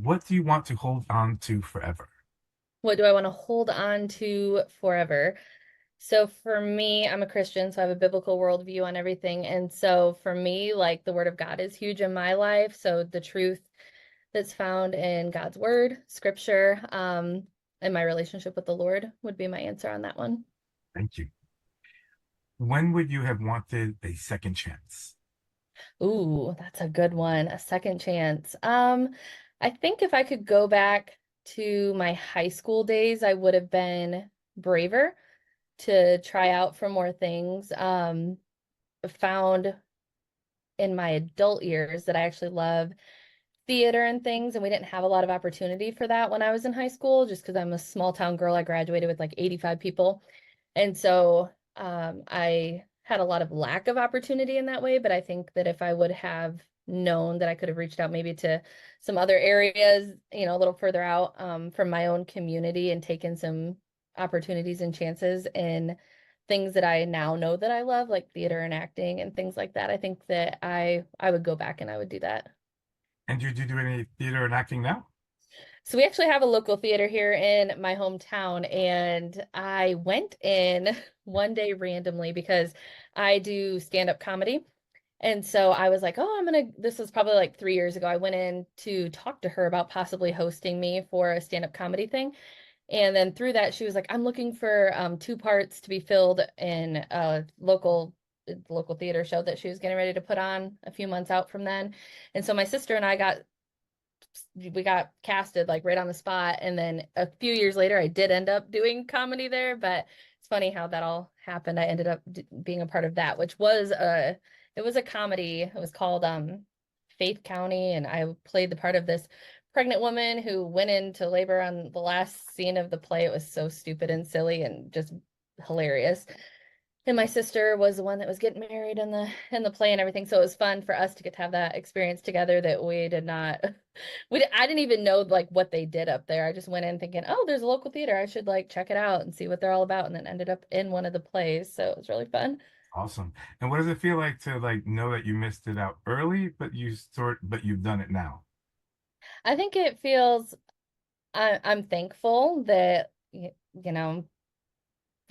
What do you want to hold on to forever? What do I want to hold on to forever? So for me, I'm a Christian, so I have a biblical worldview on everything. And so for me, like the word of God is huge in my life. So the truth that's found in God's word, scripture, and my relationship with the Lord would be my answer on that one. Thank you. When would you have wanted a second chance? Ooh, that's a good one. A second chance. I think if I could go back to my high school days, I would have been braver to try out for more things. Found in my adult years that I actually love theater and things, and we didn't have a lot of opportunity for that when I was in high school, just because I'm a small town girl. I graduated with like 85 people. And so I had a lot of lack of opportunity in that way, but I think that if I would have known that I could have reached out maybe to some other areas, a little further out from my own community and taken some opportunities and chances in things that I now know that I love, like theater and acting and things like that. I think that I would go back and I would do that. And do you do any theater and acting now? So we actually have a local theater here in my hometown, and I went in one day randomly because I do stand-up comedy. And so I was like, oh, this was probably like 3 years ago. I went in to talk to her about possibly hosting me for a stand-up comedy thing. And then through that, she was like, I'm looking for two parts to be filled in a local theater show that she was getting ready to put on a few months out from then. And so my sister and I got casted like right on the spot. And then a few years later, I did end up doing comedy there, but it's funny how that all happened. I ended up being a part of that, which was it was a comedy. It was called Faith County, and I played the part of this pregnant woman who went into labor on the last scene of the play. It was so stupid and silly and just hilarious. And my sister was the one that was getting married in the play and everything. So it was fun for us to get to have that experience together that we did not I didn't even know like what they did up there. I just went in thinking, "Oh, there's a local theater. I should like check it out and see what they're all about." And then ended up in one of the plays. So it was really fun. Awesome. And what does it feel like to like know that you missed it out early, but you've done it now? I think it feels I'm thankful that you know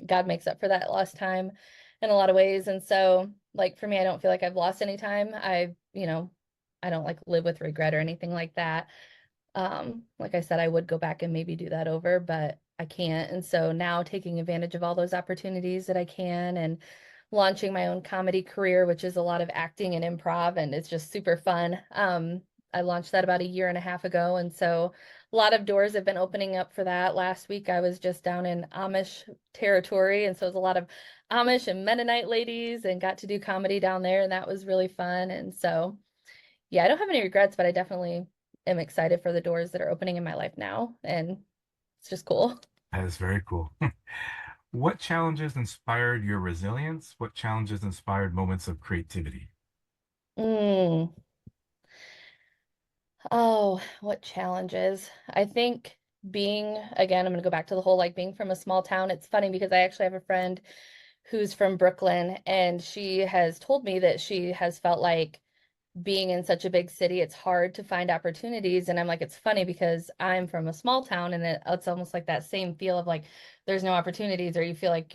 God makes up for that lost time in a lot of ways. And so, like for me, I don't feel like I've lost any time. I don't like live with regret or anything like that. Like I said, I would go back and maybe do that over, but I can't. And so now taking advantage of all those opportunities that I can and launching my own comedy career, which is a lot of acting and improv, and it's just super fun. I launched that about a year and a half ago, and so a lot of doors have been opening up for that. Last week I was just down in Amish territory, and so it was a lot of Amish and Mennonite ladies and got to do comedy down there, and that was really fun. And so yeah, I don't have any regrets, but I definitely am excited for the doors that are opening in my life now. And it's just cool. That is very cool. What challenges inspired your resilience? What challenges inspired moments of creativity? Mm. Oh, what challenges? I think again, I'm going to go back to the whole like being from a small town. It's funny because I actually have a friend who's from Brooklyn, and she has told me that she has felt like being in such a big city, it's hard to find opportunities. And I'm like, it's funny because I'm from a small town, and it's almost like that same feel of like there's no opportunities, or you feel like,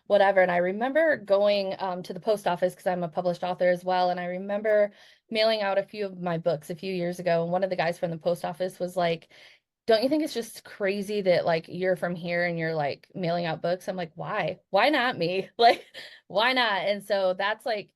whatever. And I remember going to the post office because I'm a published author as well. And I remember mailing out a few of my books a few years ago. And one of the guys from the post office was like, don't you think it's just crazy that like you're from here and you're like mailing out books? I'm like, why? Why not me? Like, why not? And so that's like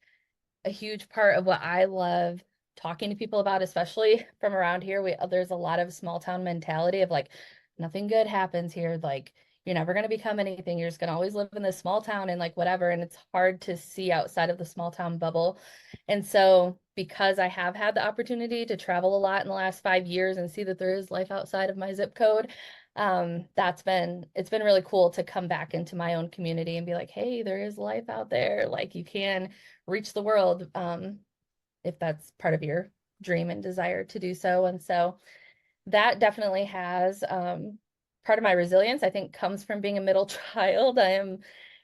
a huge part of what I love talking to people about, especially from around here. There's a lot of small town mentality of like nothing good happens here. Like you're never going to become anything. You're just going to always live in this small town and like whatever. And it's hard to see outside of the small town bubble. And so because I have had the opportunity to travel a lot in the last 5 years and see that there is life outside of my zip code, it's been really cool to come back into my own community and be like, hey, there is life out there. Like you can reach the world if that's part of your dream and desire to do so. And so that definitely has part of my resilience, I think, comes from being a middle child. I am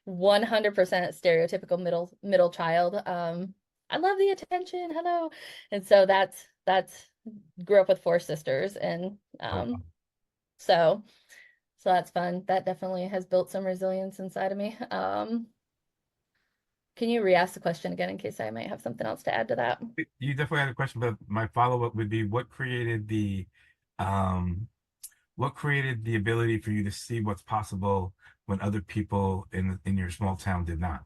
100% stereotypical middle child. I love the attention. Hello. And so that's grew up with four sisters, and Oh, so so that's fun. That definitely has built some resilience inside of me. Can you re-ask the question again in case I might have something else to add to that? you definitely had a question, but my follow-up would be um, what created the ability for you to see what's possible when other people in your small town did not?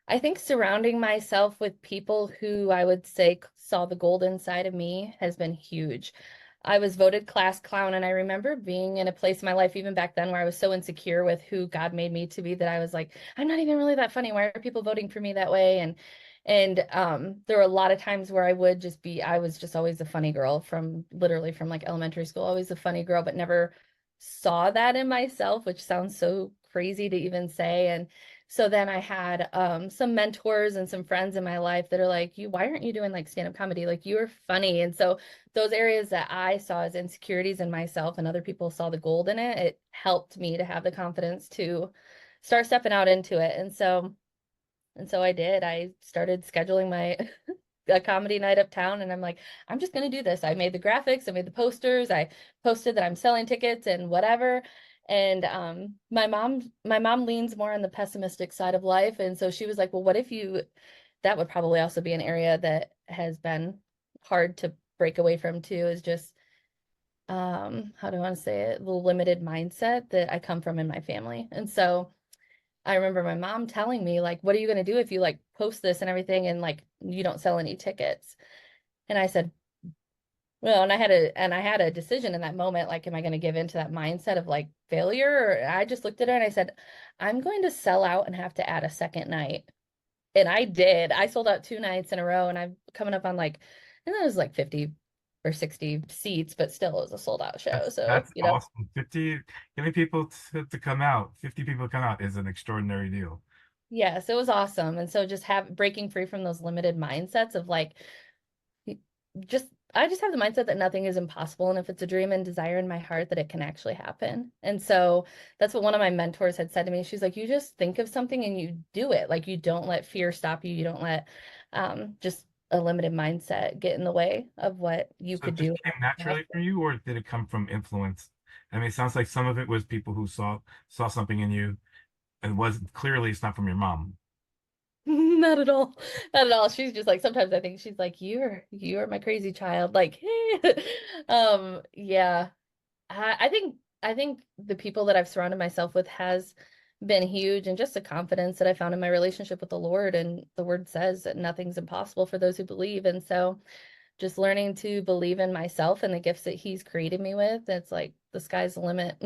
I think surrounding myself with people who I would say saw the gold inside of me has been huge. I was voted class clown, and I remember being in a place in my life, even back then, where I was so insecure with who God made me to be that I was like, I'm not even really that funny. Why are people voting for me that way? And there were a lot of times where I was just always a funny girl from literally from like elementary school, always a funny girl, but never saw that in myself, which sounds so crazy to even say. And so then I had some mentors and some friends in my life that are like, why aren't you doing like stand-up comedy? Like you're funny. And so those areas that I saw as insecurities in myself and other people saw the gold in it, it helped me to have the confidence to start stepping out into it. And so I did. I started scheduling my a comedy night uptown, and I'm like, I'm just gonna do this. I made the graphics, I made the posters, I posted that I'm selling tickets and whatever. And my mom leans more on the pessimistic side of life. And so she was like, well, what if you that would probably also be an area that has been hard to break away from too, is just how do I want to say it? The limited mindset that I come from in my family. And so I remember my mom telling me, like, what are you going to do if you like post this and everything and like you don't sell any tickets? And I said, well, and I had a decision in that moment, like, am I going to give into that mindset of like failure? Or I just looked at her and I said, I'm going to sell out and have to add a second night. And I did. I sold out 2 nights in a row, and I'm coming up on like, and that was like 50 or 60 seats, but still it was a sold out show. So, That's awesome. 50, getting people to come out, 50 people to come out is an extraordinary deal. yes, it was awesome. And so just have breaking free from those limited mindsets of like, just I just have the mindset that nothing is impossible, and if it's a dream and desire in my heart, that it can actually happen. And so that's what one of my mentors had said to me. She's like, you just think of something and you do it. Like you don't let fear stop you. You don't let just a limited mindset get in the way of what you So it could just do. came naturally for you, or did it come from influence? I mean, it sounds like some of it was people who saw something in you, and was clearly it's not from your mom. Not at all. Not at all. She's just like sometimes I think she's like, you're my crazy child. Like, yeah. I think the people that I've surrounded myself with has been huge, and just the confidence that I found in my relationship with the Lord. And the word says that nothing's impossible for those who believe. And so just learning to believe in myself and the gifts that He's created me with, it's like the sky's the limit.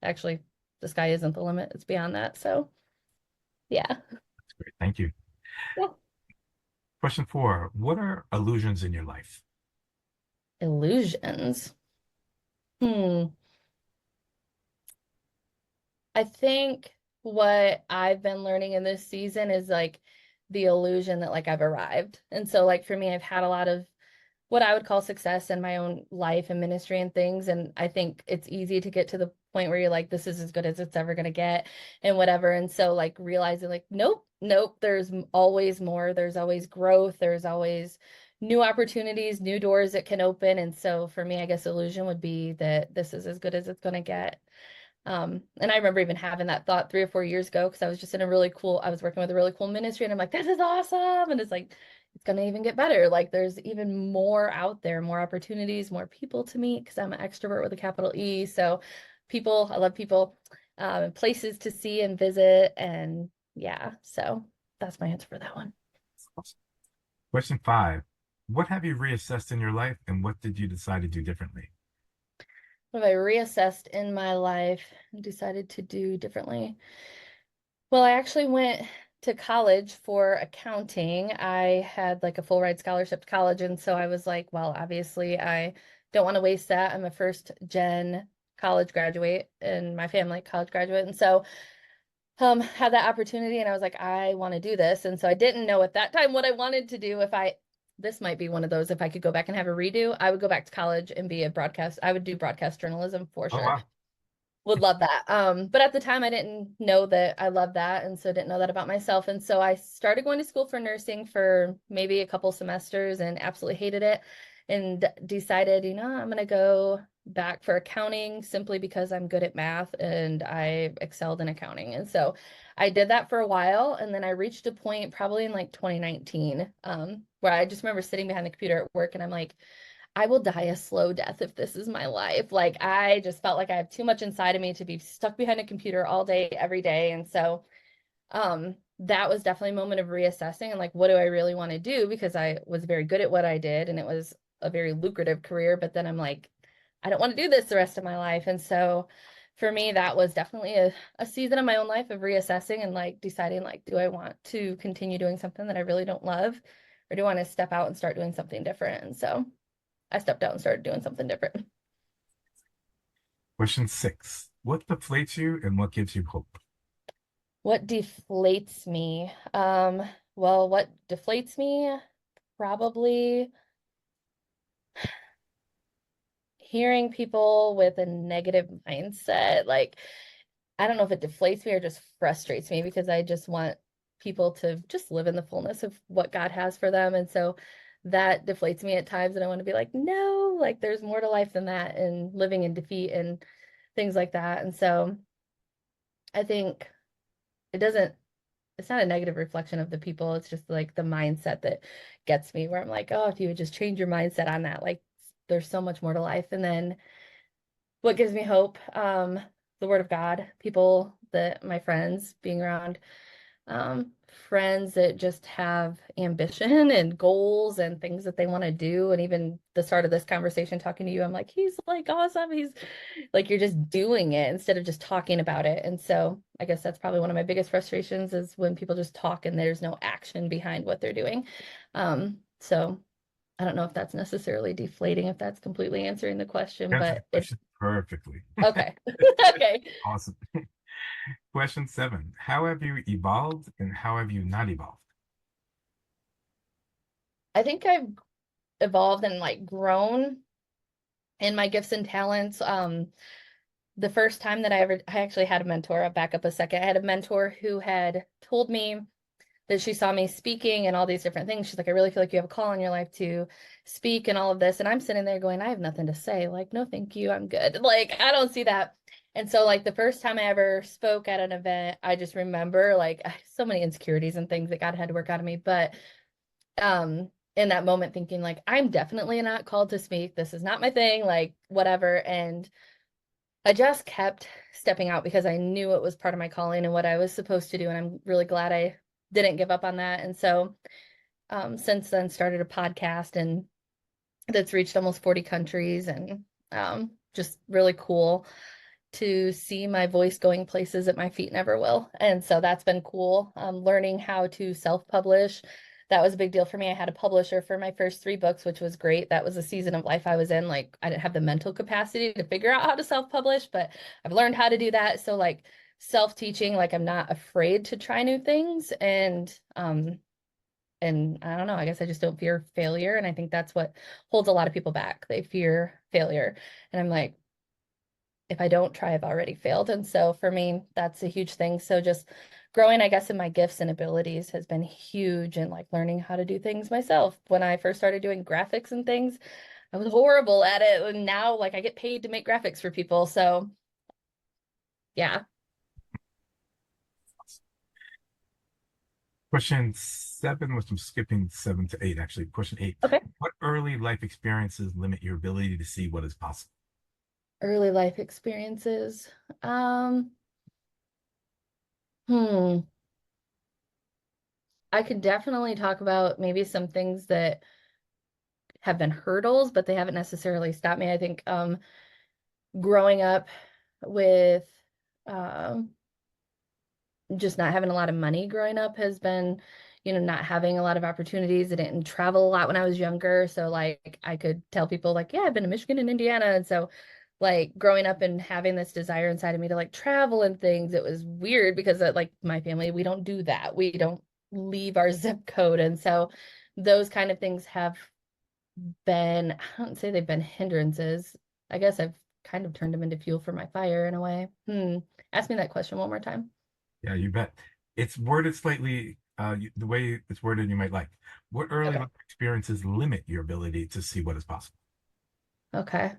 Actually, the sky isn't the limit, it's beyond that. So yeah. That's great. Thank you. Yeah. Question four, what are illusions in your life? Illusions. Hmm. I think what I've been learning in this season is like the illusion that like I've arrived. And so like for me, I've had a lot of what I would call success in my own life and ministry and things. And I think it's easy to get to the point where you're like, this is as good as it's ever going to get and whatever. And so like realizing like, nope, nope, there's always more. There's always growth. There's always new opportunities, new doors that can open. And so for me, I guess illusion would be that this is as good as it's going to get. And I remember even having that thought 3 or 4 years ago because I was just in a really cool, I was working with a really cool ministry, and I'm like, this is awesome. And it's like, it's gonna even get better. Like there's even more out there, more opportunities, more people to meet because I'm an extrovert with a capital E. So people, I love people, places to see and visit. And yeah, so that's my answer for that one. Awesome. Question five, what have you reassessed in your life, and what did you decide to do differently? What have I reassessed in my life and decided to do differently? Well, I actually went to college for accounting. I had like a full ride scholarship to college. And so I was like, well, obviously, I don't want to waste that. I'm a first gen college graduate in my family, college graduate. And so had that opportunity, and I was like, I want to do this. And so I didn't know at that time what I wanted to do. This might be one of those, if I could go back and have a redo, I would go back to college and be a broadcast. I would do broadcast journalism for Oh, sure. wow. Would love that. But at the time I didn't know that I loved that, and so didn't know that about myself. And so I started going to school for nursing for maybe a couple semesters and absolutely hated it. and decided, I'm going to go back for accounting simply because I'm good at math and I excelled in accounting. And so I did that for a while. And then I reached a point probably in like 2019, where I just remember sitting behind the computer at work and I'm like, I will die a slow death if this is my life. Like I just felt like I have too much inside of me to be stuck behind a computer all day, every day. And so that was definitely a moment of reassessing and like, what do I really want to do? Because I was very good at what I did and it was a very lucrative career. But then I'm like, I don't want to do this the rest of my life. And so for me, that was definitely a season of my own life of reassessing and like deciding like, do I want to continue doing something that I really don't love? Or do I want to step out and start doing something different? And so I stepped out and started doing something different. Question 6. What deflates you and what gives you hope? What deflates me? Well, what deflates me? Probably hearing people with a negative mindset. Like, I don't know if it deflates me or just frustrates me because I just want people to just live in the fullness of what God has for them. And so that deflates me at times. And I want to be like, no, like there's more to life than that and living in defeat and things like that. And so I think it doesn't, it's not a negative reflection of the people. It's just like the mindset that gets me where I'm like, oh, if you would just change your mindset on that, like there's so much more to life. And then what gives me hope? The word of God, people that my friends being around, um, friends that just have ambition and goals and things that they want to do. And even the start of this conversation talking to you, I'm like, he's like awesome. He's like, you're just doing it instead of just talking about it. And so I guess that's probably one of my biggest frustrations is when people just talk and there's no action behind what they're doing. So I don't know if that's necessarily deflating, if that's completely answering the question, Answered the but it, question perfectly. okay. Okay. Awesome. Question 7. How have you evolved and how have you not evolved? I think I've evolved and like grown in my gifts and talents. The first time that I actually had a mentor, I'll back up a second. I had a mentor who had told me that she saw me speaking and all these different things. She's like, I really feel like you have a call in your life to speak and all of this. And I'm sitting there going, I have nothing to say. Like, no, thank you. I'm good. Like, I don't see that. And so, like, the first time I ever spoke at an event, I just remember like so many insecurities and things that God had to work out of me. But in that moment, thinking, like, I'm definitely not called to speak. This is not my thing, like, whatever. And I just kept stepping out because I knew it was part of my calling and what I was supposed to do. And I'm really glad I didn't give up on that. And so since then started a podcast and that's reached almost 40 countries and just really cool to see my voice going places that my feet never will. And so that's been cool. Learning how to self-publish. That was a big deal for me. I had a publisher for my first 3 books, which was great. That was a season of life I was in. Like I didn't have the mental capacity to figure out how to self-publish, but I've learned how to do that. So like self-teaching, like I'm not afraid to try new things and I don't know, I guess I just don't fear failure. And I think that's what holds a lot of people back. They fear failure. And I'm like, if I don't try, I've already failed. And so for me, that's a huge thing. So just growing, I guess, in my gifts and abilities has been huge and like learning how to do things myself. When I first started doing graphics and things, I was horrible at it. And now like I get paid to make graphics for people. So yeah. Question 7, which I'm skipping 7 to 8, actually. Question 8. Okay. What early life experiences limit your ability to see what is possible? Early life experiences. Um, hmm. I could definitely talk about maybe some things that have been hurdles, but they haven't necessarily stopped me. I think growing up with um, just not having a lot of money growing up has been, not having a lot of opportunities. I didn't travel a lot when I was younger. So like I could tell people like, yeah, I've been to Michigan and Indiana. And so like growing up and having this desire inside of me to like travel and things, it was weird because like my family, we don't do that. We don't leave our zip code. And so those kind of things have been, I don't say they've been hindrances. I guess I've kind of turned them into fuel for my fire in a way. Ask me that question one more time. Yeah, you bet. It's worded slightly the way it's worded, you might like. What early Okay. life experiences limit your ability to see what is possible? Okay.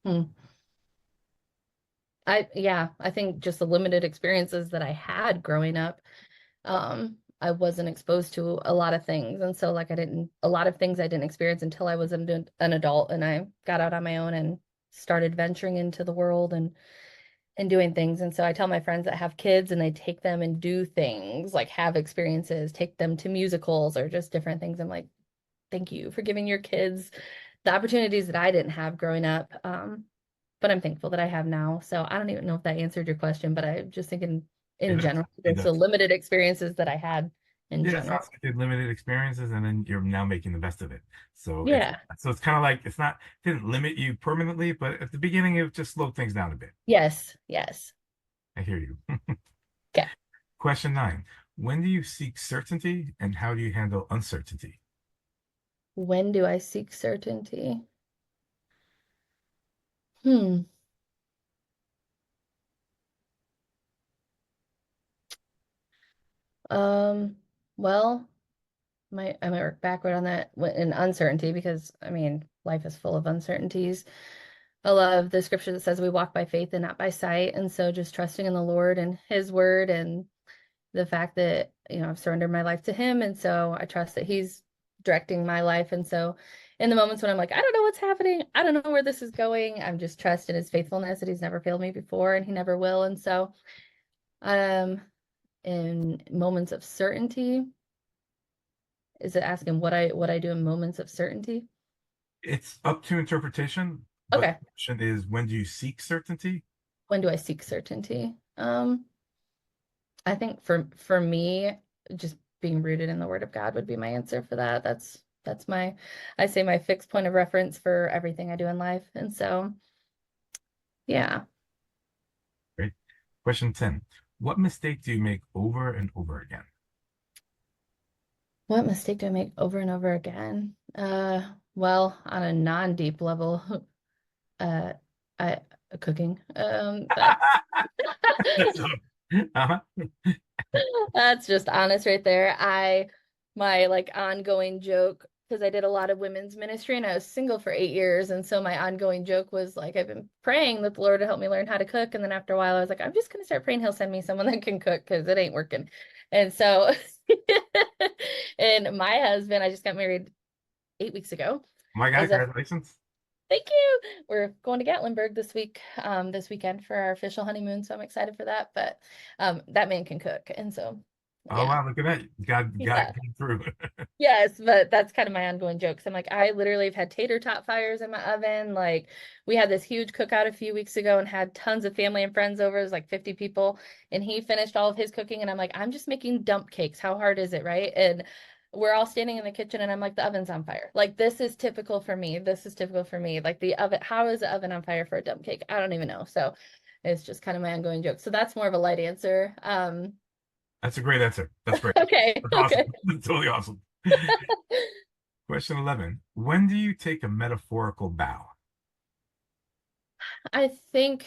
Hmm. Yeah, I think just the limited experiences that I had growing up, I wasn't exposed to a lot of things. And so like a lot of things I didn't experience until I was an adult and I got out on my own and started venturing into the world and doing things. And so I tell my friends that have kids and they take them and do things, like have experiences, take them to musicals or just different things. I'm like, thank you for giving your kids the opportunities that I didn't have growing up. But I'm thankful that I have now. So I don't even know if that answered your question, but I just think in It does. general, It just the does. limited experiences that I had in Yeah, it general. sounds like you had limited experiences, and then you're now making the best of it. Yeah. So it's kind of like it's not didn't limit you permanently, but at the beginning it just slowed things down a bit. Yes. Yes. I hear you. Okay. Question 9. When do you seek certainty and how do you handle uncertainty? When do I seek certainty? Hmm. Um, well, I might work backward on that in uncertainty because I mean, life is full of uncertainties. I love the scripture that says we walk by faith and not by sight. And so just trusting in the Lord and his word and the fact that, I've surrendered my life to him. And so I trust that he's directing my life. And so in the moments when I'm like, I don't know what's happening, I don't know where this is going, I'm just trust in his faithfulness that he's never failed me before and he never will. And so um in moments of certainty, is it asking what I do in moments of certainty? It's up to interpretation, but Okay. the question is when do you seek certainty? When do I seek certainty? I think for me, just being rooted in the Word of God would be my answer for that. That's my, I say my fixed point of reference for everything I do in life. And so, yeah. Great. Question 10. What mistake do you make over and over again? What mistake do I make over and over again? Well, on a non-deep level, uh, I cooking. Uh-huh. That's just honest right there. My like ongoing joke, because I did a lot of women's ministry and I was single for 8 years. And so my ongoing joke was like, I've been praying that the Lord would help me learn how to cook. And then after a while, I was like, I'm just going to start praying he'll send me someone that can cook because it ain't working. And so, and my husband, I just got married 8 weeks ago, My guy, is a congratulations. thank you. We're going to Gatlinburg this weekend for our official honeymoon. So I'm excited for that. But that man can cook. And so, Oh yeah. wow, look at that. God Yeah. came through. Yes, but that's kind of my ongoing jokes. I'm like, I literally have had tater tot fires in my oven. Like, we had this huge cookout a few weeks ago and had tons of family and friends over. It was like 50 people, and he finished all of his cooking. And I'm like, I'm just making dump cakes. How hard is it, right? And we're all standing in the kitchen, and I'm like, the oven's on fire. Like, this is typical for me. This is typical for me. Like, the oven, how is the oven on fire for a dump cake? I don't even know. So it's just kind of my ongoing joke. So that's more of a light answer. That's a great answer. That's great. Okay, That's awesome. okay. That's totally awesome. Question 11. When do you take a metaphorical bow? I think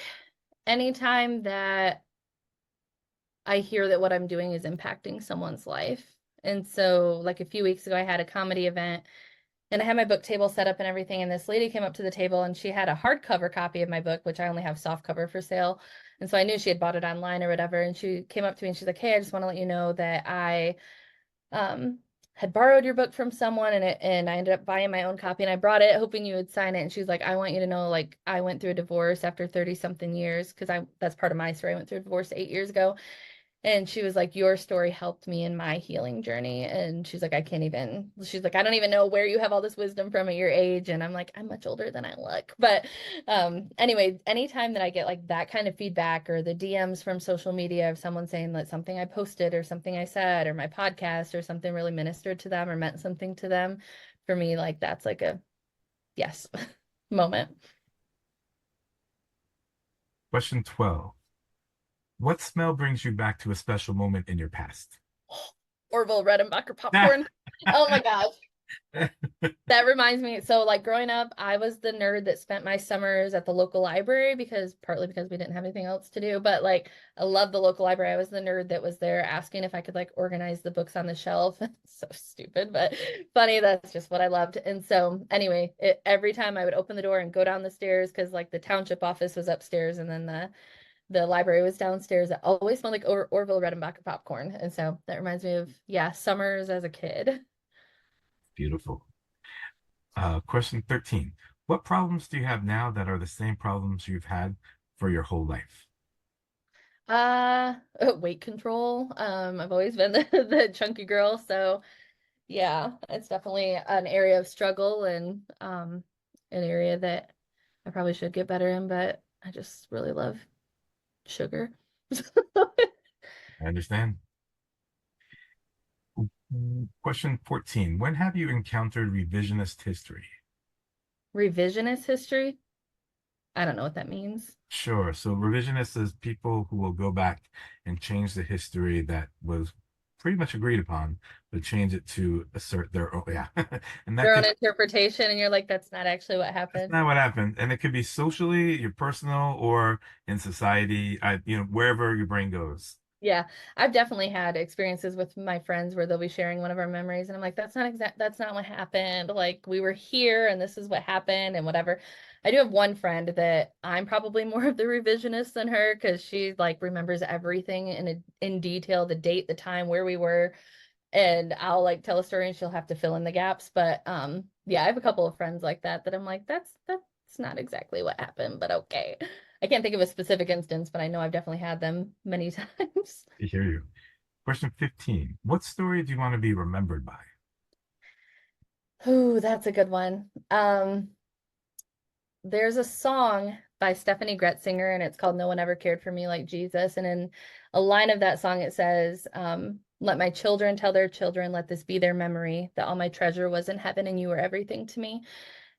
anytime that I hear that what I'm doing is impacting someone's life. And so, like a few weeks ago, I had a comedy event and I had my book table set up and everything. And this lady came up to the table and she had a hardcover copy of my book, which I only have soft cover for sale. And so I knew she had bought it online or whatever. And she came up to me and she's like, "Hey, I just want to let you know that I um had borrowed your book from someone and I ended up buying my own copy and I brought it hoping you would sign it." And she's like, "I want you to know, like, I went through a divorce after 30 something years because I that's part of my story. I went through a divorce 8 years ago." And she was like, "Your story helped me in my healing journey." And she's like, she's like, "I don't even know where you have all this wisdom from at your age." And I'm like, "I'm much older than I look." But anyway, anytime that I get like that kind of feedback or the DMs from social media of someone saying that something I posted or something I said or my podcast or something really ministered to them or meant something to them, for me, like that's like a yes moment. Question 12. What smell brings you back to a special moment in your past? Orville Redenbacher popcorn. Oh my gosh. That reminds me, so like growing up, I was the nerd that spent my summers at the local library because partly because we didn't have anything else to do, but like I love the local library. I was the nerd that was there asking if I could like organize the books on the shelf. So stupid, but funny. That's just what I loved. And so anyway, every time I would open the door and go down the stairs because like the township office was upstairs and then the library was downstairs. It always smelled like Orville Redenbacher popcorn. And so that reminds me of, yeah, summers as a kid. Beautiful. Question 13. What problems do you have now that are the same problems you've had for your whole life? Weight control. I've always been the chunky girl, so yeah, it's definitely an area of struggle and an area that I probably should get better in, but I just really love sugar. I understand. Question 14. When have you encountered revisionist history? Revisionist history? I don't know what that means. Sure. So revisionist is people who will go back and change the history that was pretty much agreed upon, but change it to assert their own. Yeah. And that Their own could, interpretation, and you're like, that's not actually what that's happened. not what happened. And it could be socially, your personal, or in society, wherever your brain goes. Yeah, I've definitely had experiences with my friends where they'll be sharing one of our memories and I'm like, that's not what happened. Like we were here and this is what happened and whatever. I do have one friend that I'm probably more of the revisionist than her because she like remembers everything in detail, the date, the time, where we were, and I'll like tell a story and she'll have to fill in the gaps. But yeah, I have a couple of friends like that I'm like, that's not exactly what happened, but okay. I can't think of a specific instance, but I know I've definitely had them many times. I hear you. Question 15. What story do you want to be remembered by? Ooh, that's a good one. There's a song by Stephanie Gretzinger, and it's called No One Ever Cared for Me Like Jesus. And in a line of that song, it says, let my children tell their children, let this be their memory, that all my treasure was in heaven and you were everything to me.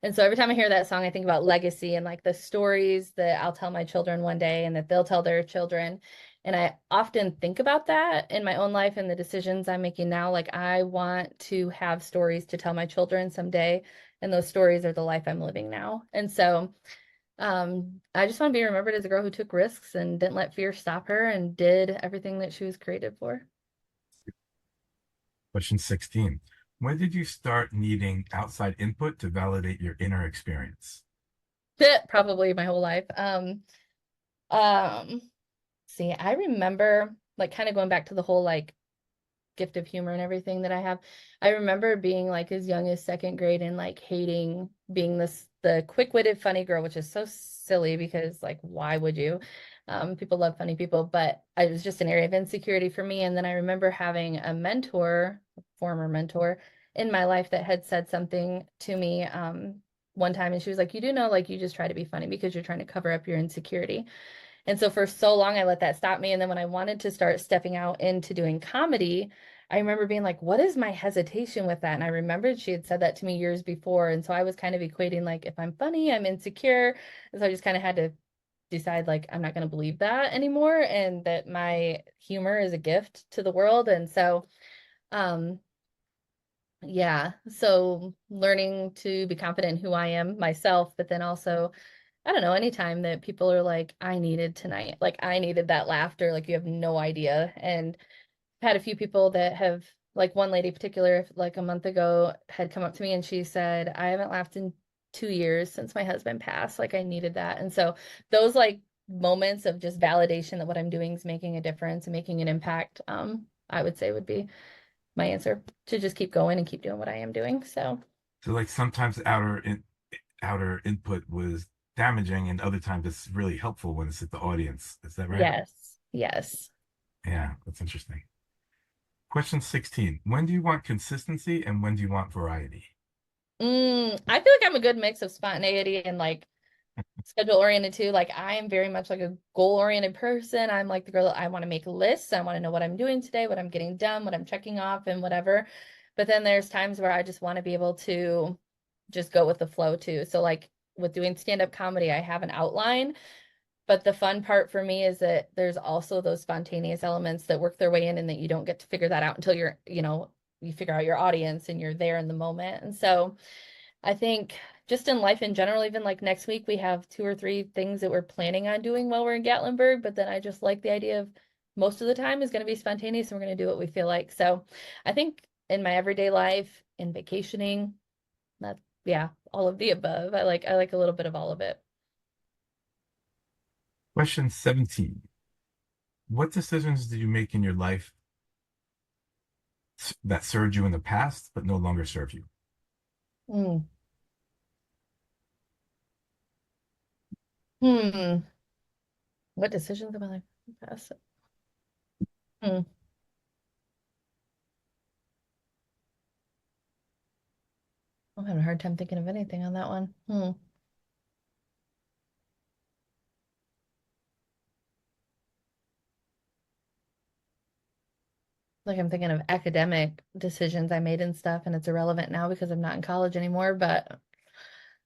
And so every time I hear that song, I think about legacy and like the stories that I'll tell my children one day and that they'll tell their children. And I often think about that in my own life and the decisions I'm making now. Like, I want to have stories to tell my children someday, and those stories are the life I'm living now. And so, I just want to be remembered as a girl who took risks and didn't let fear stop her and did everything that she was created for. Question 16. When did you start needing outside input to validate your inner experience? Probably my whole life. Um, See, I remember like kind of going back to the whole like gift of humor and everything that I have. I remember being like as young as second grade and like hating being the quick-witted funny girl, which is so silly because like why would you? People love funny people, but it was just an area of insecurity for me. And then I remember having a mentor, a former mentor in my life that had said something to me one time, and she was like, "You do know, like you just try to be funny because you're trying to cover up your insecurity." And so for so long, I let that stop me. And then when I wanted to start stepping out into doing comedy, I remember being like, what is my hesitation with that? And I remembered she had said that to me years before. And so I was kind of equating like, if I'm funny, I'm insecure. And so I just kind of had to decide like, I'm not going to believe that anymore and that my humor is a gift to the world. And so, um, yeah, so learning to be confident in who I am myself, but then also I don't know, anytime that people are like, I needed tonight, like I needed that laughter, like you have no idea. And I've had a few people that have, like one lady in particular, like a month ago, had come up to me and she said, I haven't laughed in 2 years since my husband passed. Like I needed that. And so those like moments of just validation that what I'm doing is making a difference and making an impact, I would say would be my answer to just keep going and keep doing what I am doing. So So like sometimes outer input was damaging and other times it's really helpful when it's at the audience. Is that right? yes, yes. Yeah, that's interesting. Question 16. When do you want consistency and when do you want variety? I feel like I'm a good mix of spontaneity and like schedule oriented too. Like I am very much like a goal oriented person. I'm like the girl that I want to make lists. I want to know what I'm doing today, what I'm getting done, what I'm checking off and whatever. But then there's times where I just want to be able to just go with the flow too. So like with doing stand-up comedy, I have an outline, but the fun part for me is that there's also those spontaneous elements that work their way in and that you don't get to figure that out until you're, you figure out your audience and you're there in the moment. And so I think just in life in general, even like next week, we have two or three things that we're planning on doing while we're in Gatlinburg. But then I just like the idea of most of the time is going to be spontaneous and we're going to do what we feel like. So I think in my everyday life, in vacationing, that, yeah, all of the above. I like a little bit of all of it. Question 17. What decisions did you make in your life that served you in the past but no longer serve you? Mm. Hmm. What decisions am I like past? Hmm. I'm having a hard time thinking of anything on that one. Like I'm thinking of academic decisions I made and stuff, and it's irrelevant now because I'm not in college anymore, but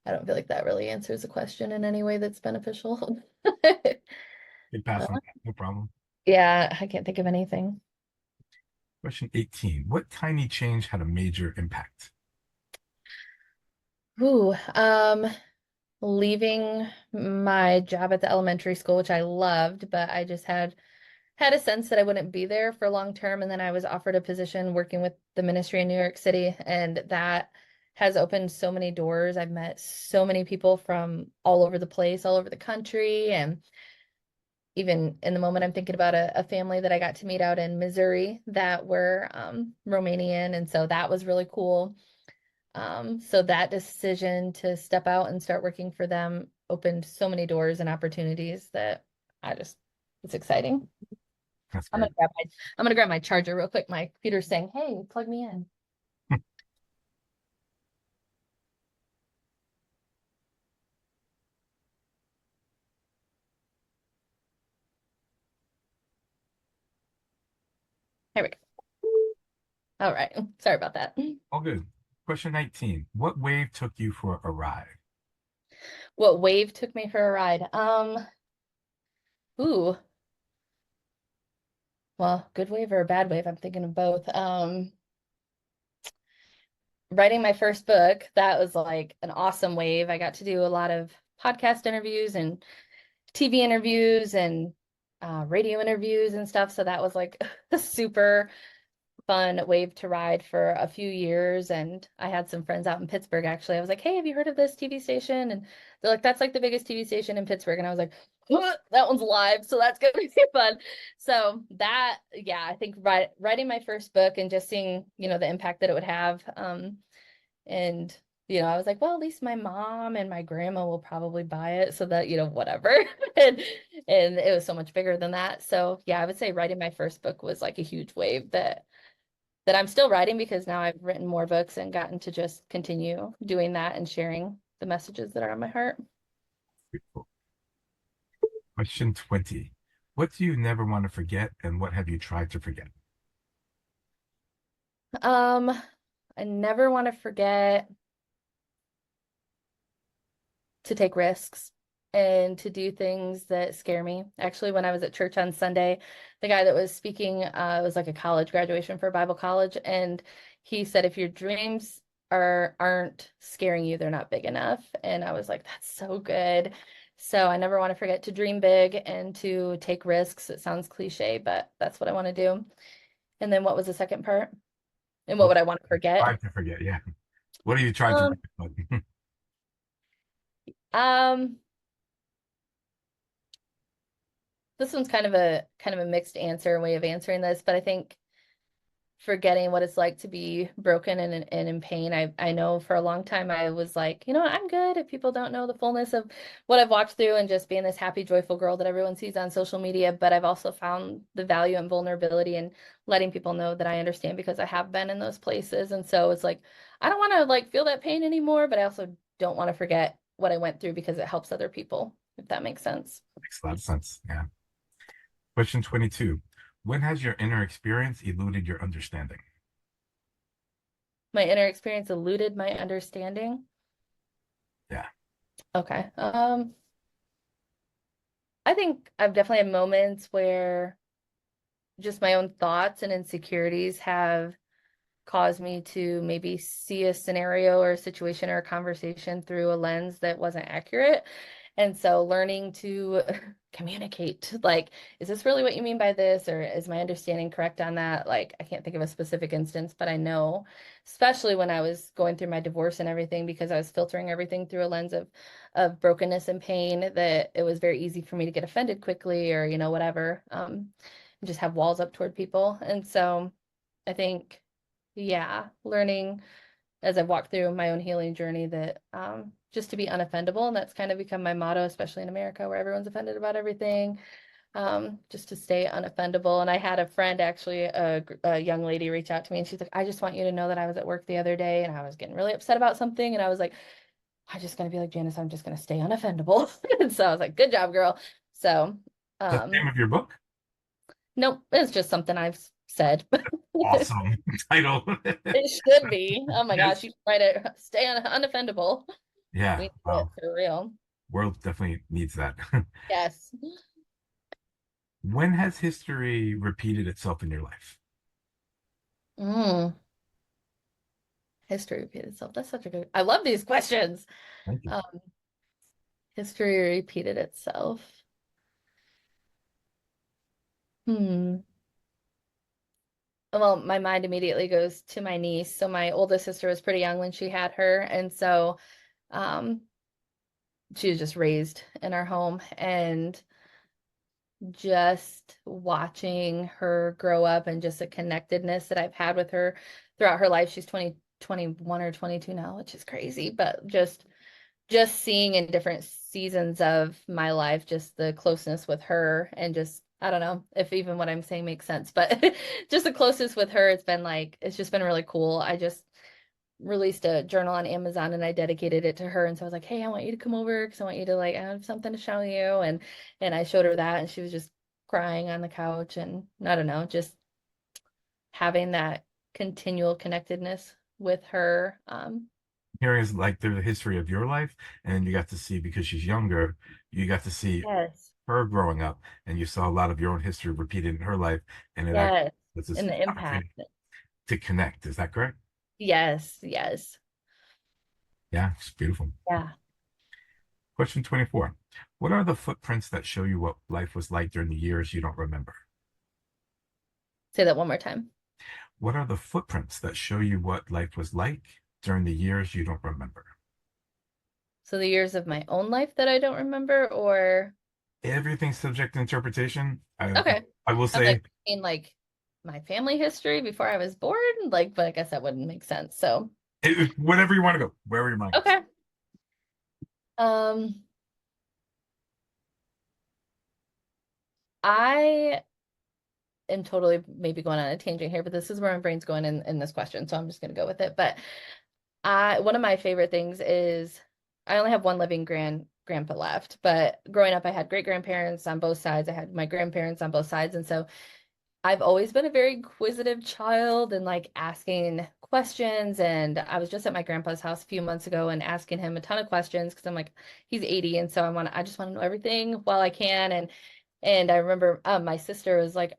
I don't feel like that really answers the question in any way that's beneficial. You pass on that, no problem. Yeah, I can't think of anything. Question 18. What tiny change had a major impact? Ooh, leaving my job at the elementary school, which I loved, but I just had a sense that I wouldn't be there for long term. And then I was offered a position working with the ministry in New York City, and that has opened so many doors. I've met so many people from all over the place, all over the country. And even in the moment, I'm thinking about a family that I got to meet out in Missouri that were Romanian. And so that was really cool. So that decision to step out and start working for them opened so many doors and opportunities that I just, it's exciting. That's I'm great. gonna grab my I'm gonna grab my charger real quick. My computer's saying, "Hey, plug me in." Here we go. All right. Sorry about that. All good. Question 19. What wave took you for a ride? What wave took me for a ride? Ooh, well, good wave or a bad wave? I'm thinking of both. Writing my first book, that was like an awesome wave. I got to do a lot of podcast interviews and TV interviews and radio interviews and stuff. So that was like a super fun wave to ride for a few years. And I had some friends out in Pittsburgh actually. I was like, hey, have you heard of this TV station? And they're like, that's like the biggest TV station in Pittsburgh. And I was like, "What? That one's live. So that's gonna be fun." So that, yeah, I think writing my first book and just seeing, the impact that it would have. And I was like, well, at least my mom and my grandma will probably buy it so that, whatever. and and it was so much bigger than that. So yeah, I would say writing my first book was like a huge wave that I'm still writing because now I've written more books and gotten to just continue doing that and sharing the messages that are on my heart. Question 20. What do you never want to forget and what have you tried to forget? Um, I never want to forget to take risks and to do things that scare me. Actually, when I was at church on Sunday, the guy that was speaking, it was like a college graduation for Bible college, and he said, if your dreams aren't scaring you, they're not big enough. And I was like, that's so good. So I never want to forget to dream big and to take risks. It sounds cliche, but that's what I want to do. And then what was the second part? And what What would I want to forget? tried to forget? Yeah. What are you trying to Um, forget? um, this one's kind of a mixed answer way of answering this, but I think forgetting what it's like to be broken and in pain. I know for a long time I was like, I'm good if people don't know the fullness of what I've walked through and just being this happy, joyful girl that everyone sees on social media. But I've also found the value and vulnerability and letting people know that I understand because I have been in those places. And so it's like, I don't want to like feel that pain anymore, but I also don't want to forget what I went through because it helps other people, if that makes sense. Makes a lot of sense. Yeah. Question 22. When has your inner experience eluded your understanding? My inner experience eluded my understanding. Yeah. Okay. I think I've definitely had moments where just my own thoughts and insecurities have caused me to maybe see a scenario or a situation or a conversation through a lens that wasn't accurate. And so learning to communicate, like, is this really what you mean by this? Or is my understanding correct on that? Like, I can't think of a specific instance, but I know, especially when I was going through my divorce and everything, because I was filtering everything through a lens of brokenness and pain, that it was very easy for me to get offended quickly or, whatever, and just have walls up toward people. And so I think, yeah, learning as I've walked through my own healing journey that just to be unoffendable, and that's kind of become my motto, especially in America where everyone's offended about everything, just to stay unoffendable. And I had a friend, actually, a young lady, reach out to me, and she's like, I just want you to know that I was at work the other day and I was getting really upset about something. And I was like, I'm just going to be like, Janice, I'm just going to stay unoffendable. And so I was like, good job, girl. So, That's the name um, of your book? nope, it's just something I've said. Awesome title. It should be. Oh my Yes. gosh, you can write it. Stay unoffendable. We Yeah. need it Wow. for real. World definitely needs that. Yes. When has history repeated itself in your life? Mm. History repeated itself. That's such a good. I love these questions. Thank you. Um, history repeated itself. Hmm. Well, my mind immediately goes to my niece. So my oldest sister was pretty young when she had her, and so um, she was just raised in our home, and just watching her grow up and just a connectedness that I've had with her throughout her life. She's 21 or 22 now, which is crazy, but just seeing in different seasons of my life just the closeness with her, and just I don't know if even what I'm saying makes sense, but just the closeness with her, it's just been really cool. I just released a journal on Amazon and I dedicated it to her. And so I was like, hey, I want you to come over because I want you to, like, I have something to show you. And I showed her that, and she was just crying on the couch, and I don't know, just having that continual connectedness with her. Hearing is like the history of your life, and then you got to see, because she's younger, you got to see Yes. her growing up, and you saw a lot of your own history repeated in her life, and it actually Yes. was this And the impact. opportunity to connect. Is that correct? Yes, yes. Yeah, it's beautiful. Yeah. Question 24. What are the footprints that show you what life was like during the years you don't remember? Say that one more time. What are the footprints that show you what life was like during the years you don't remember? So the years of my own life that I don't remember, or Everything's subject to interpretation. okay. I will I was like, say in like my family history before I was born, like, but I guess that wouldn't make sense. So, whatever you want to go, wherever your mind goes. okay. Um, I am totally maybe going on a tangent here, but this is where my brain's going in this question, so I'm just gonna go with it. But one of my favorite things is I only have one living grandpa left, but growing up I had great grandparents on both sides. I had my grandparents on both sides, and so I've always been a very inquisitive child and like asking questions. And I was just at my grandpa's house a few months ago and asking him a ton of questions because I'm like, he's 80, and so I just want to know everything while I can. And I remember my sister was like,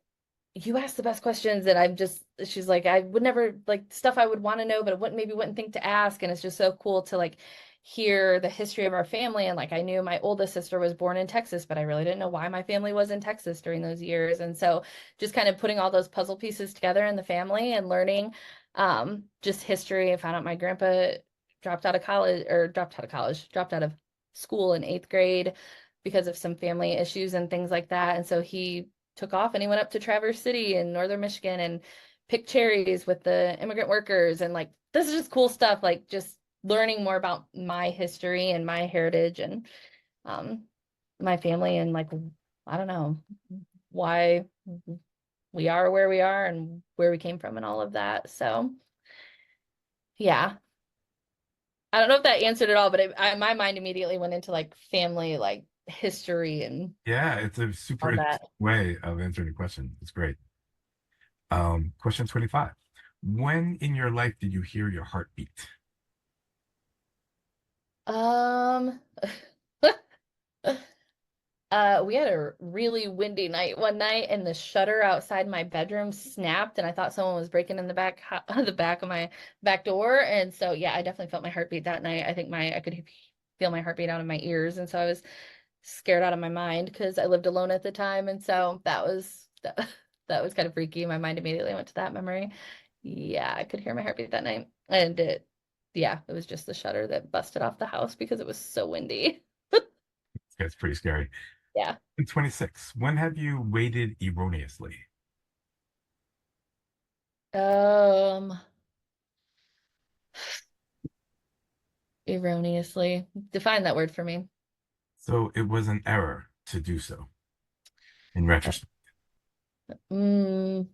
you ask the best questions, and she's like, I would never, like, stuff I would want to know but I wouldn't think to ask. And it's just so cool to like hear the history of our family. And like, I knew my oldest sister was born in Texas, but I really didn't know why my family was in Texas during those years. And so just kind of putting all those puzzle pieces together in the family and learning just history. I found out my grandpa dropped out of school in 8th grade because of some family issues and things like that. And so he took off and he went up to Traverse City in northern Michigan and picked cherries with the immigrant workers. And like, this is just cool stuff, like just learning more about my history and my heritage and um, my family, and like, I don't know why we are where we are and where we came from and all of that. So, yeah. I don't know if that answered it all, but my mind immediately went into like family, like history and Yeah, it's a super all that. interesting way of answering the question. It's great. Question 25. When in your life did you hear your heart beat? Um, We had a really windy night one night, and the shutter outside my bedroom snapped, and I thought someone was breaking in the back the back of my back door. And so, yeah, I definitely felt my heartbeat that night. I think I could feel my heartbeat out of my ears, and so I was scared out of my mind because I lived alone at the time, and so that was kind of freaky. My mind immediately went to that memory. Yeah, I could hear my heartbeat that night, and yeah, it was just the shutter that busted off the house because it was so windy. It's pretty scary. Yeah. 26. When have you waited erroneously? Um, Erroneously. Define that word for me. So it was an error to do so in retrospect. Mm,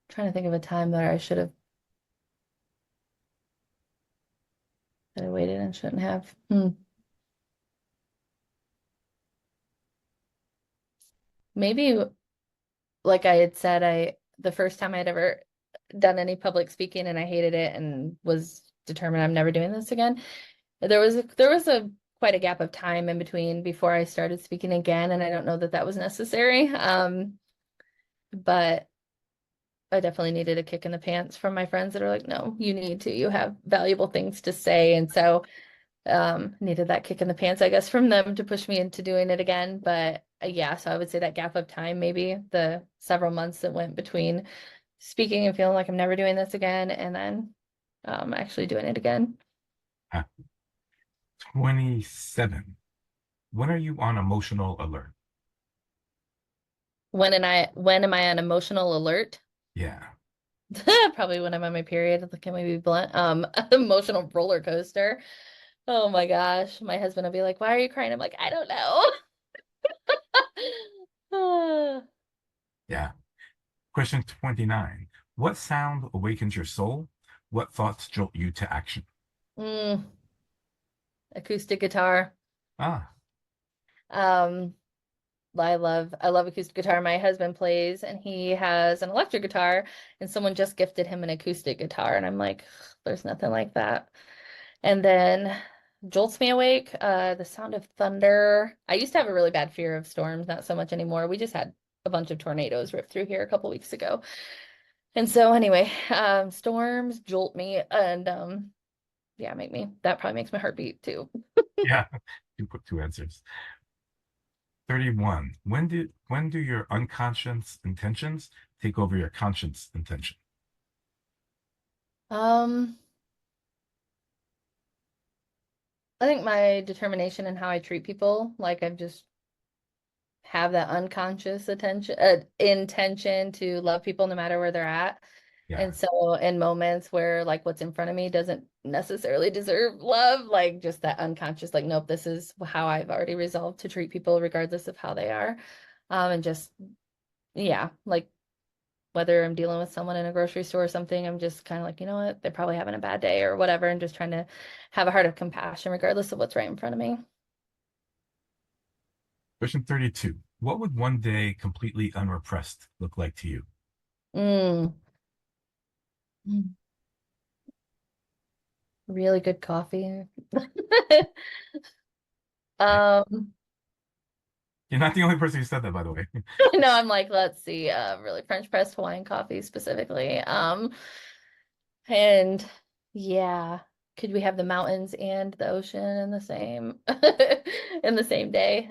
Trying to think of a time that I should have that I waited and shouldn't have. Maybe like I had said, I the first time I'd ever done any public speaking and I hated it and was determined I'm never doing this again. There was a quite a gap of time in between before I started speaking again, and I don't know that that was necessary. But I definitely needed a kick in the pants from my friends that are like, no, you need to. You have valuable things to say. And so needed that kick in the pants, I guess, from them to push me into doing it again. But yeah, so I would say that gap of time, maybe the several months that went between speaking and feeling like I'm never doing this again, and then actually doing it again. Uh, 27. When are you on emotional alert? When am I on emotional alert? Yeah. Probably when I'm on my period. Can we be blunt? Emotional roller coaster. Oh my gosh. My husband will be like, "Why are you crying?" I'm like, "I don't know." Yeah. Question 29. What sound awakens your soul? What thoughts jolt you to action? Mm, Acoustic guitar. Ah, Um, I love acoustic guitar. My husband plays and he has an electric guitar, and someone just gifted him an acoustic guitar, and I'm like, there's nothing like that. And then jolts me awake, the sound of thunder. I used to have a really bad fear of storms, not so much anymore. We just had a bunch of tornadoes rip through here a couple weeks ago. And so anyway, storms jolt me and yeah, make me that probably makes my heart beat too. yeah. You put two answers. 31. When do your unconscious intentions take over your conscious intention? Um, I think my determination and how I treat people, like I've just have that unconscious intention to love people no matter where they're at. Yeah. And so in moments where like what's in front of me doesn't necessarily deserve love, like just that unconscious, like, nope, this is how I've already resolved to treat people regardless of how they are. And just, yeah, like whether I'm dealing with someone in a grocery store or something, I'm just kind of like, you know what, they're probably having a bad day or whatever, and just trying to have a heart of compassion regardless of what's right in front of me. Question 32. What would one day completely unrepressed look like to you? Mm. Really good coffee. Yeah. Um, You're not the only person who said that, by the way. no, I'm like, let's see, really French press Hawaiian coffee specifically. And yeah, could we have the mountains and the ocean in the same in the same day?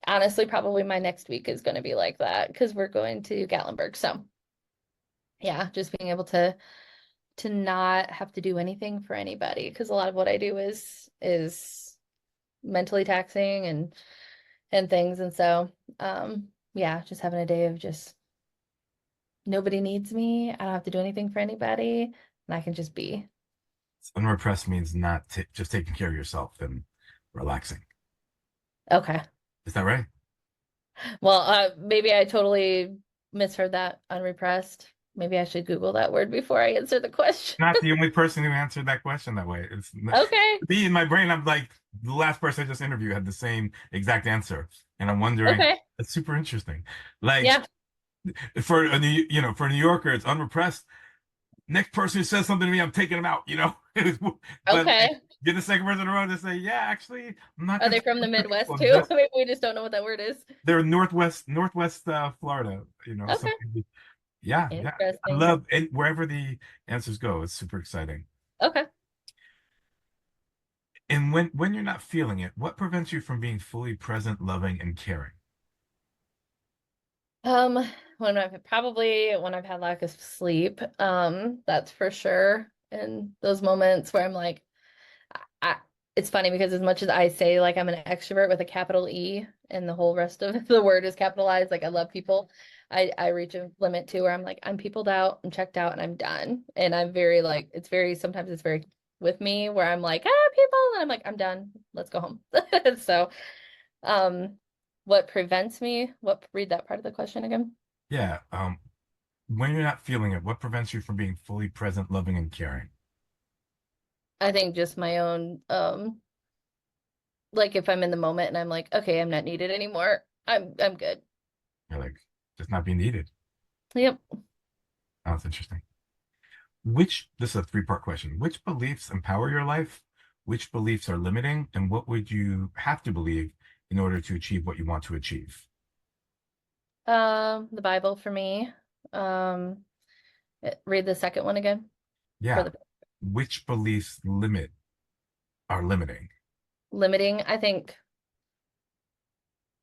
Honestly, probably my next week is going to be like that because we're going to Gatlinburg. So yeah, just being able to not have to do anything for anybody because a lot of what I do is mentally taxing and things. And so yeah, just having a day of just nobody needs me. I don't have to do anything for anybody, and I can just be. Unrepressed means not just taking care of yourself and relaxing. Okay. Is that right? Well, maybe I totally misheard that unrepressed. Maybe I should Google that word before I answer the question. Not the only person who answered that question that way. It's Okay. me in my brain. I'm like the last person I just interviewed had the same exact answer, and I'm wondering. Okay. It's super interesting. Like Yeah. for a New Yorker, it's unrepressed. Next person who says something to me, I'm taking them out. But Okay. Get the second person in a row to say, yeah, actually, I'm not Are they concerned from the with the Midwest people. too? Just Maybe we just don't know what that word is. they're Northwest Florida, you know. So Okay. maybe, yeah, yeah. I Interesting. love it wherever the answers go. It's super exciting. Okay. And when you're not feeling it, what prevents you from being fully present, loving, and caring? Um, when I've had lack of sleep, that's for sure. And those moments where I'm like, I, it's funny because as much as I say like I'm an extrovert with a capital E and the whole rest of the word is capitalized, like I love people, I reach a limit too where I'm like, I'm peopled out, I'm checked out, and I'm done. And I'm very like, it's very, sometimes it's very with me where I'm like, people, and I'm like, I'm done, let's go home. So, um, what prevents me? Read that part of the question again. Yeah. When you're not feeling it, what prevents you from being fully present, loving, and caring? I think just my own, like if I'm in the moment and I'm like, okay, I'm not needed anymore, I'm good. You're like, just not being needed. Yep. Oh, that's interesting. This is a three-part question. Which beliefs empower your life? Which beliefs are limiting? And what would you have to believe in order to achieve what you want to achieve? The Bible for me. Um, read the second one again for Yeah. the Which beliefs are limiting? limiting. I think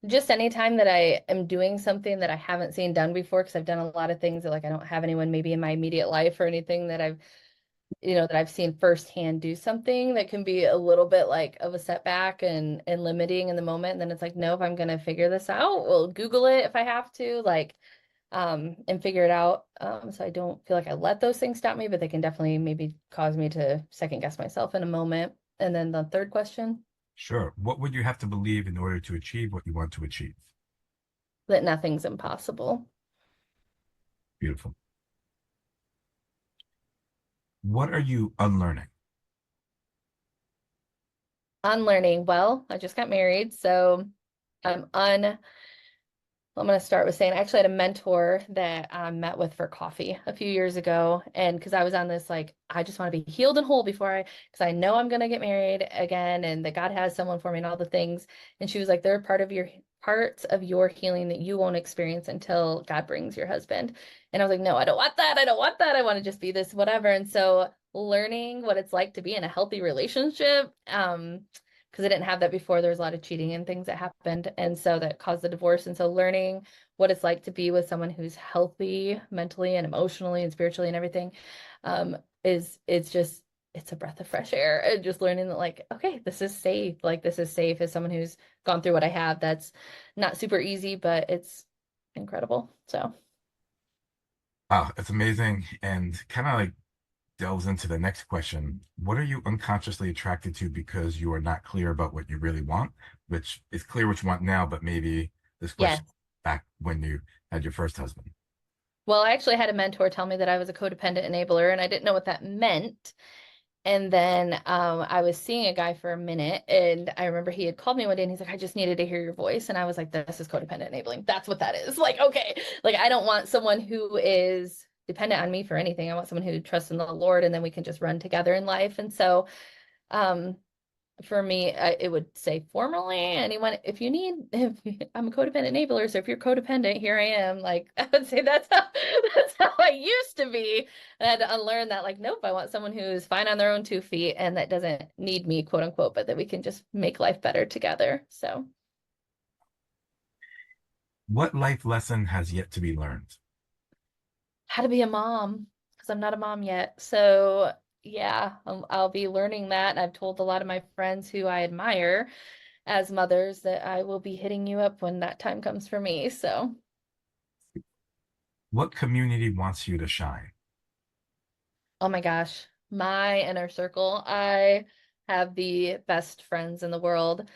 just anytime that I am doing something that I haven't seen done before, because I've done a lot of things that like I don't have anyone maybe in my immediate life or anything that I've seen firsthand do something that can be a little bit like of a setback and limiting in the moment. And then it's like, no, if I'm gonna figure this out, we'll Google it if I have to, like and figure it out. So I don't feel like I let those things stop me, but they can definitely maybe cause me to second guess myself in a moment. And then the third question, Sure. What would you have to believe in order to achieve what you want to achieve? that nothing's impossible. Beautiful. What are you unlearning? Unlearning. Well, I just got married, so I'm un I'm going to start with saying I actually had a mentor that I met with for coffee a few years ago. And because I was on this, like, I just want to be healed and whole because I know I'm going to get married again and that God has someone for me and all the things. And she was like, there are parts of your healing that you won't experience until God brings your husband. And I was like, no, I don't want that. I don't want that. I want to just be this, whatever. And so learning what it's like to be in a healthy relationship, because I didn't have that before. There was a lot of cheating and things that happened. And so that caused the divorce. And so learning what it's like to be with someone who's healthy mentally and emotionally and spiritually and everything, it's a breath of fresh air. And just learning that like, okay, this is safe. Like this is safe as someone who's gone through what I have. That's not super easy, but it's incredible. So Wow, it's amazing and kind of like delves into the next question. What are you unconsciously attracted to because you are not clear about what you really want, which is clear what you want now, but maybe this yes. question back when you had your first husband. Well, I actually had a mentor tell me that I was a codependent enabler, and I didn't know what that meant. And then I was seeing a guy for a minute, and I remember he had called me one day and he's like, I just needed to hear your voice. And I was like, this is codependent enabling. That's what that is. Like, okay. Like, I don't want someone who is dependent on me for anything. I want someone who trusts in the Lord, and then we can just run together in life. And so, um, for me, it would say formally, anyone, if you need, I'm a codependent enabler, so if you're codependent, here I am. Like, I would say that's how I used to be. And I had to unlearn that, like, nope, I want someone who's fine on their own 2 feet and that doesn't need me, quote unquote, but that we can just make life better together. So, What life lesson has yet to be learned? how to be a mom, because I'm not a mom yet. So, yeah, I'll be learning that. And I've told a lot of my friends who I admire as mothers that I will be hitting you up when that time comes for me. So, What community wants you to shine? oh my gosh, my inner circle. I have the best friends in the world.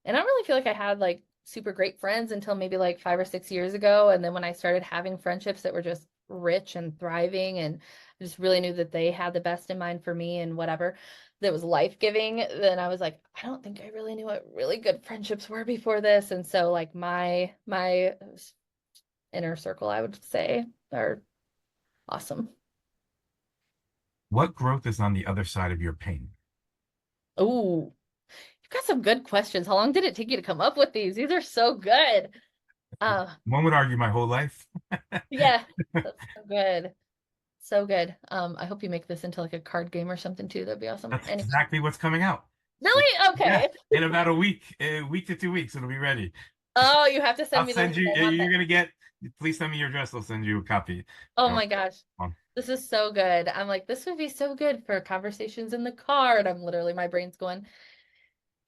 And I don't really feel like I had like super great friends until maybe like 5 or 6 years ago. And then when I started having friendships that were just rich and thriving, and I just really knew that they had the best in mind for me and whatever that was life-giving, then I was like, I don't think I really knew what really good friendships were before this. And so like my inner circle, I would say, are awesome. What growth is on the other side of your pain? Oh, you've got some good questions. How long did it take you to come up with these? These are so good. Uh, One would argue my whole life. yeah, that's so good. So good. I hope you make this into like a card game or something too. That'd be awesome. That's Anyway. exactly what's coming out. Really? Yeah, Okay. in about a week to 2 weeks, it'll be ready. Oh, you have to send I'll me the send link. you. I want You're that. gonna get. Please send me your address. I'll send you a copy. Oh Um, my gosh. um, This is so good. I'm like, this would be so good for conversations in the car. And I'm literally, my brain's going,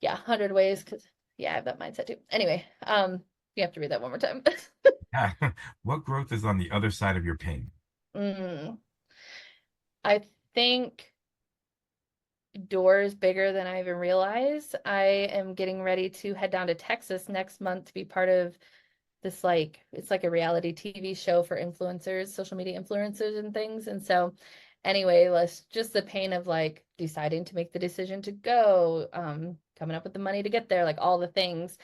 yeah, 100 ways. Cause yeah, I have that mindset too. Anyway, you have to read that one more time. yeah. What growth is on the other side of your pain? Mm, I think doors bigger than I even realized. I am getting ready to head down to Texas next month to be part of this like it's like a reality TV show for influencers, social media influencers and things. And so anyway, let's just the pain of like deciding to make the decision to go, coming up with the money to get there, like all the things,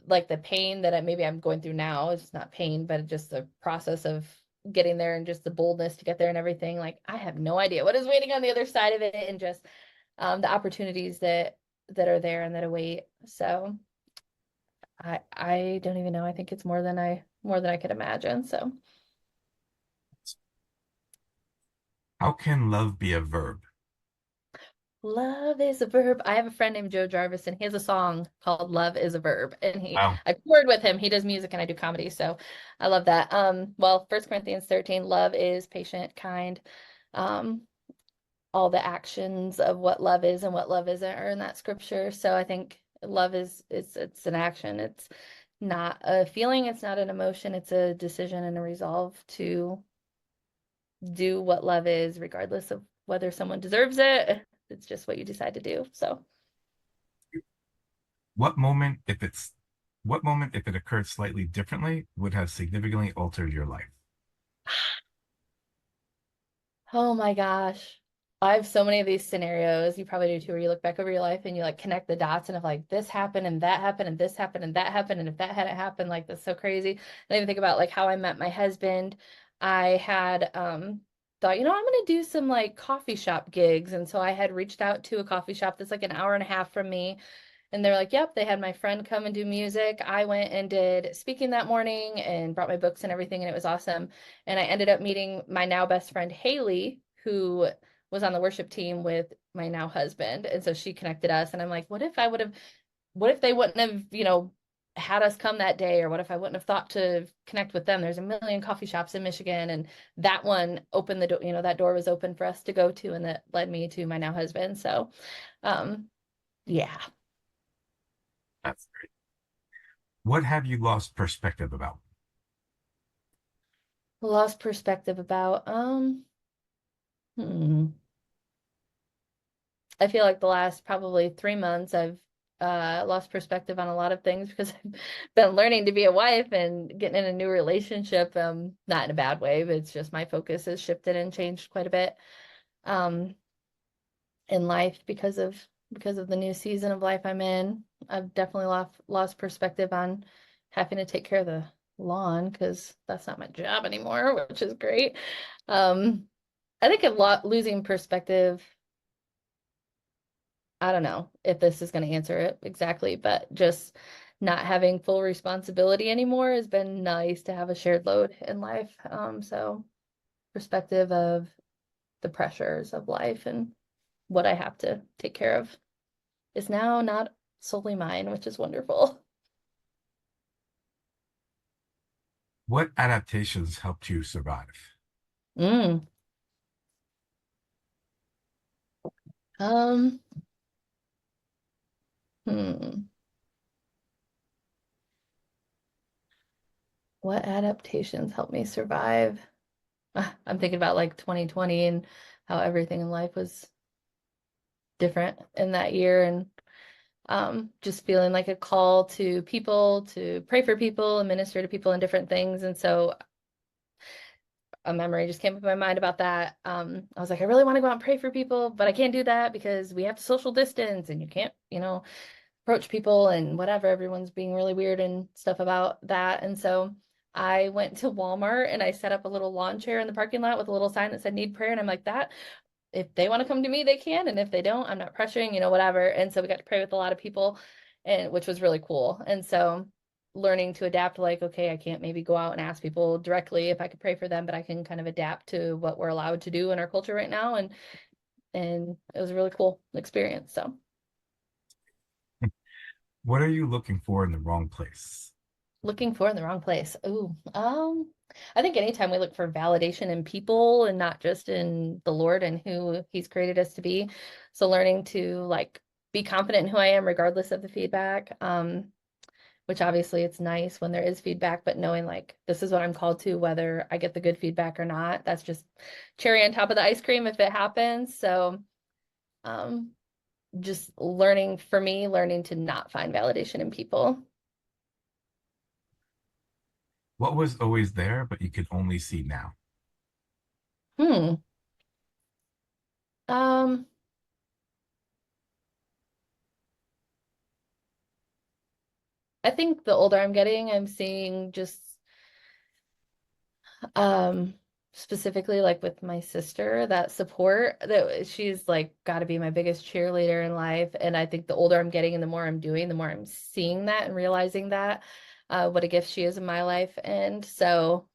like the pain that maybe I'm going through now. It's not pain, but just the process of getting there and just the boldness to get there and everything. Like I have no idea what is waiting on the other side of it and just the opportunities that are there and that await. So I don't even know. I think it's more than I could imagine. So How can love be a verb? love is a verb. I have a friend named Joe Jarvis, and he has a song called "Love is a Verb." And Wow. I toured with him. He does music, and I do comedy, so I love that. Well, 1 Corinthians 13, love is patient, kind. Um, all the actions of what love is and what love isn't are in that scripture. So I think love it's an action. It's not a feeling. It's not an emotion. It's a decision and a resolve to do what love is, regardless of whether someone deserves it. It's just what you decide to do. So, What moment, if it's, what moment, if it occurred slightly differently, would have significantly altered your life? oh my gosh. I have so many of these scenarios. You probably do too, where you look back over your life and you like connect the dots and if like this happened and that happened and this happened and that happened. And if that hadn't happened, like that's so crazy. And I even think about like how I met my husband. I had thought, I'm gonna do some like coffee shop gigs. And so I had reached out to a coffee shop that's like an hour and a half from me. And they're like, yep, they had my friend come and do music. I went and did speaking that morning and brought my books and everything, and it was awesome. And I ended up meeting my now best friend, Haley, who was on the worship team with my now husband. And so she connected us. And I'm like, what if they wouldn't have, had us come that day? Or what if I wouldn't have thought to connect with them? There's a million coffee shops in Michigan. And that one opened the door, that door was open for us to go to. And that led me to my now husband. So, yeah. That's great. What have you lost perspective about? Lost perspective about I feel like the last probably 3 months I've lost perspective on a lot of things because I've been learning to be a wife and getting in a new relationship, not in a bad way, but it's just my focus has shifted and changed quite a bit um in life because of the new season of life I'm in. I've definitely lost perspective on having to take care of the lawn because that's not my job anymore, which is great. Um, I think a lot losing perspective. I don't know if this is going to answer it exactly, but just not having full responsibility anymore has been nice to have a shared load in life. So perspective of the pressures of life and what I have to take care of is now not solely mine, which is wonderful. What adaptations helped you survive? Mm. Um, hmm. What adaptations helped me survive? I'm thinking about like 2020 and how everything in life was different in that year and just feeling like a call to people to pray for people and minister to people and different things. And so a memory just came up in my mind about that. I was like, I really want to go out and pray for people, but I can't do that because we have to social distance and you can't, approach people and whatever. Everyone's being really weird and stuff about that. And so I went to Walmart and I set up a little lawn chair in the parking lot with a little sign that said need prayer. And I'm like, that if they want to come to me, they can, and if they don't, I'm not pressuring, whatever. And so we got to pray with a lot of people, and which was really cool. And so learning to adapt, like, okay, I can't maybe go out and ask people directly if I could pray for them, but I can kind of adapt to what we're allowed to do in our culture right now. And it was a really cool experience. So What are you looking for in the wrong place? looking for in the wrong place. Ooh, I think anytime we look for validation in people and not just in the Lord and who He's created us to be. So learning to like be confident in who I am regardless of the feedback. Which obviously it's nice when there is feedback, but knowing like this is what I'm called to, whether I get the good feedback or not, that's just cherry on top of the ice cream if it happens. So um just learning for me, learning to not find validation in people. What was always there, but you could only see now? Hmm. Um, I think the older I'm getting, I'm seeing just um specifically like with my sister, that support that she's like got to be my biggest cheerleader in life. And I think the older I'm getting and the more I'm doing, the more I'm seeing that and realizing that what a gift she is in my life. And so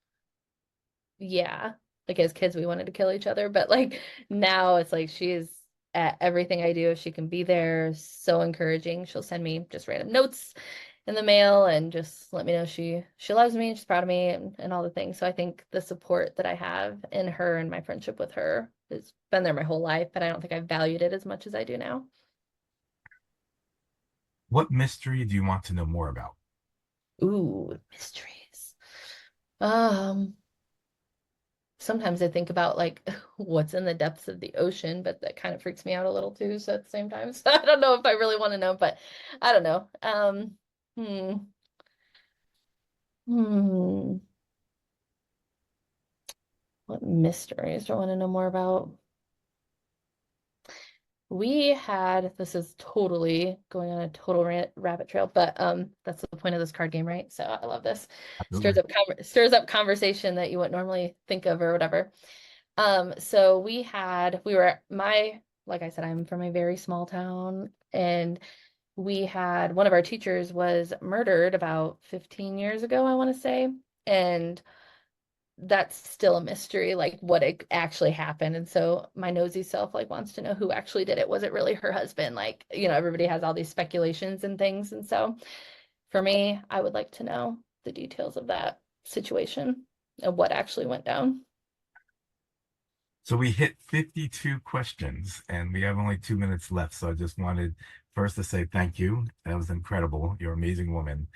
yeah, like as kids we wanted to kill each other, but like now it's like she's at everything I do. If she can be there, so encouraging. She'll send me just random notes in the mail and just let me know she loves me and she's proud of me and all the things. So I think the support that I have in her and my friendship with her has been there my whole life, but I don't think I've valued it as much as I do now. What mystery do you want to know more about? Ooh, mysteries. Um, Sometimes I think about like what's in the depths of the ocean, but that kind of freaks me out a little too. So at the same time, so I don't know if I really want to know, but I don't know. Hmm, hmm. What mysteries do I want to know more about? We had, this is totally going on a total rabbit trail, but that's the point of this card game, right? So I love this. Absolutely. Stirs up conversation that you wouldn't normally think of or whatever. So we were like I said, I'm from a very small town, and we had one of our teachers was murdered about 15 years ago, I want to say. And that's still a mystery, like what actually happened. And so my nosy self like wants to know who actually did it. Was it really her husband? Like, everybody has all these speculations and things. And so for me, I would like to know the details of that situation and what actually went down. So we hit 52 questions and we have only 2 minutes left. So I just wanted first to say thank you. That was incredible. You're an amazing woman.